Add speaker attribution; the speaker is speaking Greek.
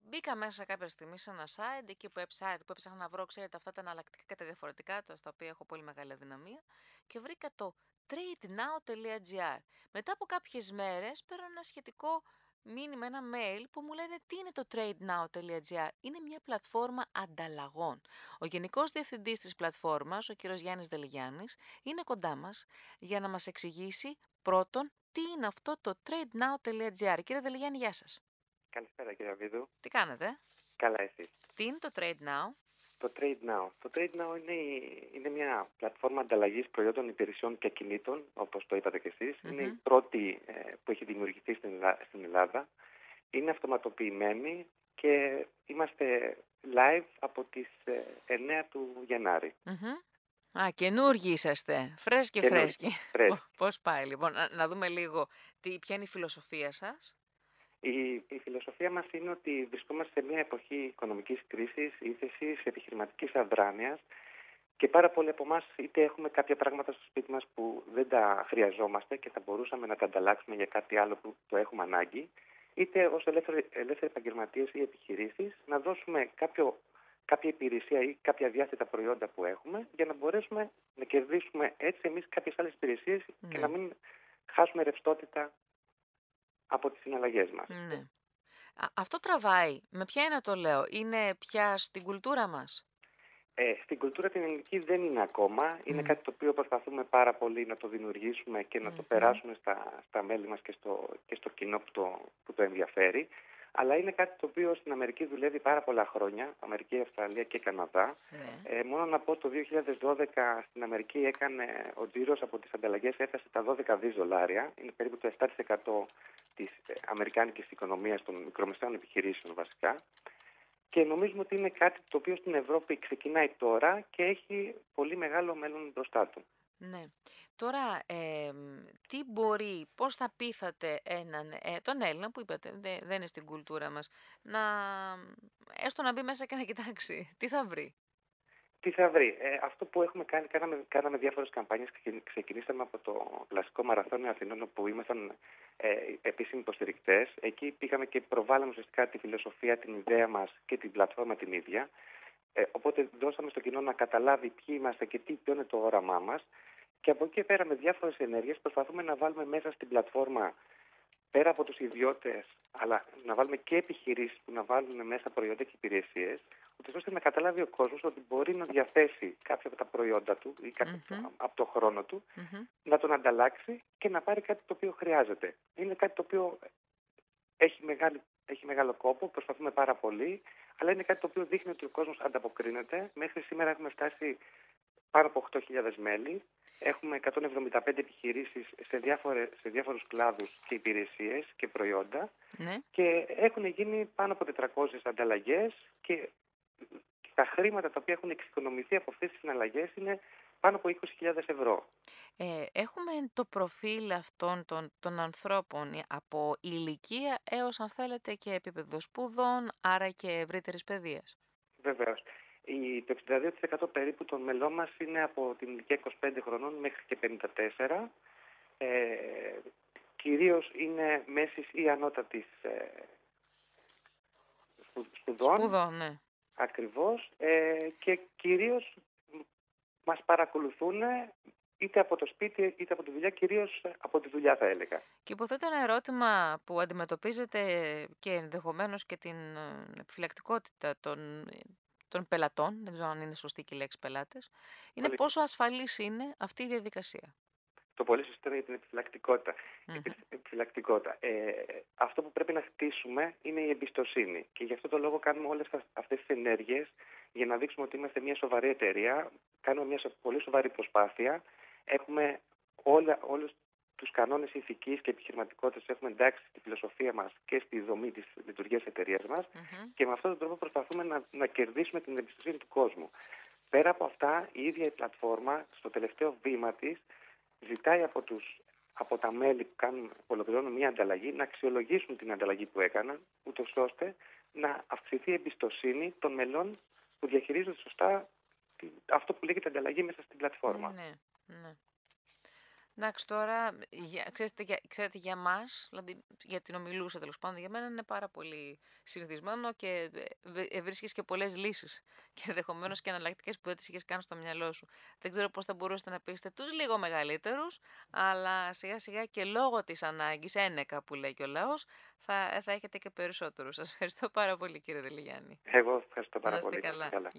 Speaker 1: μπήκα μέσα κάποια στιγμή σε ένα site, εκεί που website που έψαχνα να βρω, ξέρετε, αυτά τα εναλλακτικά και τα διαφορετικά, στα οποία έχω πολύ μεγάλη αδυναμία, και βρήκα το tradenow.gr. Μετά από κάποιες μέρες παίρνω ένα σχετικό μήνυμα, ένα mail που μου λένε τι είναι το tradenow.gr. Είναι μια πλατφόρμα ανταλλαγών. Ο Γενικός Διευθυντής της πλατφόρμας, ο κύριος Γιάννης Δελιγιάννης, είναι κοντά μας για να μας εξηγήσει πρώτον τι είναι αυτό το tradenow.gr. Κύριε Δελιγιάννη, γεια σας.
Speaker 2: Καλησπέρα κύριε Αβίδου.
Speaker 1: Τι κάνετε?
Speaker 2: Καλά εσείς.
Speaker 1: Τι είναι το Trade Now?
Speaker 2: Το Trade Now. Το Trade Now είναι μια πλατφόρμα ανταλλαγής προϊόντων, υπηρεσιών και ακινήτων, όπως το είπατε κι εσείς. Είναι η πρώτη που έχει δημιουργηθεί στην Ελλάδα. Είναι αυτοματοποιημένη και είμαστε live από τις 9 του Γενάρη.
Speaker 1: Α, καινούργοι είσαστε. Φρέσκοι. Πώς πάει λοιπόν? Να δούμε λίγο ποια είναι η φιλοσοφία σας.
Speaker 2: Η φιλοσοφία μας είναι ότι βρισκόμαστε σε μια εποχή οικονομικής κρίσης, ύφεσης, επιχειρηματικής αδράνειας και πάρα πολλοί από εμάς είτε έχουμε κάποια πράγματα στο σπίτι μας που δεν τα χρειαζόμαστε και θα μπορούσαμε να τα ανταλλάξουμε για κάτι άλλο που το έχουμε ανάγκη, είτε ως ελεύθεροι επαγγελματίες ή επιχειρήσεις να δώσουμε κάποια υπηρεσία ή κάποια διάθετα προϊόντα που έχουμε για να μπορέσουμε να κερδίσουμε έτσι εμείς κάποιες άλλες υπηρεσίες και να μην χάσουμε ρευστότητα από τις συναλλαγές μας.
Speaker 1: Ναι. Αυτό τραβάει. Με ποια είναι το λέω? Είναι πια στην κουλτούρα μας?
Speaker 2: Στην κουλτούρα την ελληνική δεν είναι ακόμα. Είναι κάτι το οποίο προσπαθούμε πάρα πολύ να το δημιουργήσουμε και να το περάσουμε στα μέλη μας και στο κοινό που το ενδιαφέρει. Αλλά είναι κάτι το οποίο στην Αμερική δουλεύει πάρα πολλά χρόνια, Αμερική, Αυστραλία και Καναδά. Μόνο να πω, το 2012 στην Αμερική έκανε ο τζίρος από τις ανταλλαγές έφτασε τα $12 δις. Είναι περίπου το 7% της αμερικάνικης οικονομίας των μικρομεσαίων επιχειρήσεων βασικά. Και νομίζουμε ότι είναι κάτι το οποίο στην Ευρώπη ξεκινάει τώρα και έχει πολύ μεγάλο μέλλον μπροστά του.
Speaker 1: Ναι. Τώρα, πώς θα πείθατε τον Έλληνα που είπατε, δεν είναι στην κουλτούρα μας, έστω να μπει μέσα και να κοιτάξει, τι θα βρει?
Speaker 2: Τι θα βρει? Αυτό που έχουμε κάνει, κάναμε διάφορες καμπάνιες. Ξεκινήσαμε από το κλασικό μαραθώνιο Αθηνών, όπου ήμασταν επίσημοι υποστηρικτές. Εκεί πήγαμε και προβάλαμε ουσιαστικά τη φιλοσοφία, την ιδέα μας και την πλατφόρμα την ίδια. Οπότε δώσαμε στο κοινό να καταλάβει ποιοι είμαστε και ποιο είναι το όραμά μας. Και από εκεί πέρα με διάφορες ενέργειες προσπαθούμε να βάλουμε μέσα στην πλατφόρμα, πέρα από τους ιδιώτες, αλλά να βάλουμε και επιχειρήσεις που να βάλουν μέσα προϊόντα και υπηρεσίες, ώστε να καταλάβει ο κόσμος ότι μπορεί να διαθέσει κάποια από τα προϊόντα του ή κάποιο από το χρόνο του, να τον ανταλλάξει και να πάρει κάτι το οποίο χρειάζεται. Είναι κάτι το οποίο έχει μεγάλο κόπο, προσπαθούμε πάρα πολύ, αλλά είναι κάτι το οποίο δείχνει ότι ο κόσμος ανταποκρίνεται. Μέχρι σήμερα έχουμε φτάσει πάνω από 8.000 μέλη. Έχουμε 175 επιχειρήσεις σε διάφορους κλάδους και υπηρεσίες και προϊόντα και έχουν γίνει πάνω από 400 ανταλλαγές και τα χρήματα τα οποία έχουν εξοικονομηθεί από αυτές τις συναλλαγές είναι πάνω από 20.000 ευρώ.
Speaker 1: Έχουμε το προφίλ αυτών των ανθρώπων από ηλικία έως, αν θέλετε, και επίπεδο σπουδών, άρα και ευρύτερης παιδείας.
Speaker 2: Βεβαίως. Το 62% περίπου των μελών μας είναι από την ηλικία 25 χρονών μέχρι και 54. Κυρίως είναι μέσης ή ανώτατης σπουδών.
Speaker 1: Σπουδών, ναι.
Speaker 2: Ακριβώς. Και κυρίως μας παρακολουθούν είτε από το σπίτι είτε από τη δουλειά, κυρίως από τη δουλειά θα έλεγα.
Speaker 1: Και υποθέτω ένα ερώτημα που αντιμετωπίζετε και ενδεχομένως και την επιφυλακτικότητα των πελατών, δεν ξέρω αν είναι σωστή και η λέξη πελάτες, είναι πόσο ασφαλής είναι αυτή η διαδικασία.
Speaker 2: Το πολύ σωστό είναι την επιφυλακτικότητα. Αυτό που πρέπει να χτίσουμε είναι η εμπιστοσύνη. Και γι' αυτό το λόγο κάνουμε όλες αυτές τις ενέργειες για να δείξουμε ότι είμαστε μια σοβαρή εταιρεία. Κάνουμε μια πολύ σοβαρή προσπάθεια. Έχουμε όλους τους κανόνες ηθικής και επιχειρηματικότητας έχουμε εντάξει στη φιλοσοφία μας και στη δομή της λειτουργίας της εταιρείας μας. Και με αυτόν τον τρόπο προσπαθούμε να κερδίσουμε την εμπιστοσύνη του κόσμου. Πέρα από αυτά, η ίδια η πλατφόρμα στο τελευταίο βήμα της ζητάει από τα μέλη που ολοκληρώνουν μια ανταλλαγή να αξιολογήσουν την ανταλλαγή που έκαναν, ούτως ώστε να αυξηθεί η εμπιστοσύνη των μελών που διαχειρίζονται σωστά αυτό που λέγεται ανταλλαγή μέσα στην πλατφόρμα.
Speaker 1: Εντάξει, τώρα, ξέρετε, για μας, δηλαδή για την ομιλούσα τέλος πάντων, για μένα είναι πάρα πολύ συνηθισμένο και βρίσκεις και πολλές λύσεις και ενδεχομένω και εναλλακτικές που δεν τις είχες καν στο μυαλό σου. Δεν ξέρω πώς θα μπορούσατε να πείσετε τους λίγο μεγαλύτερους, αλλά σιγά σιγά και λόγω της ανάγκης, ένεκα που λέει και ο λαός, θα έχετε και περισσότερους. Σας ευχαριστώ πάρα πολύ, κύριε Δελιγιάννη.
Speaker 2: Εγώ ευχαριστώ
Speaker 1: Να
Speaker 2: πάρα
Speaker 1: είστε
Speaker 2: πολύ. Να είστε
Speaker 1: καλά.
Speaker 2: καλά.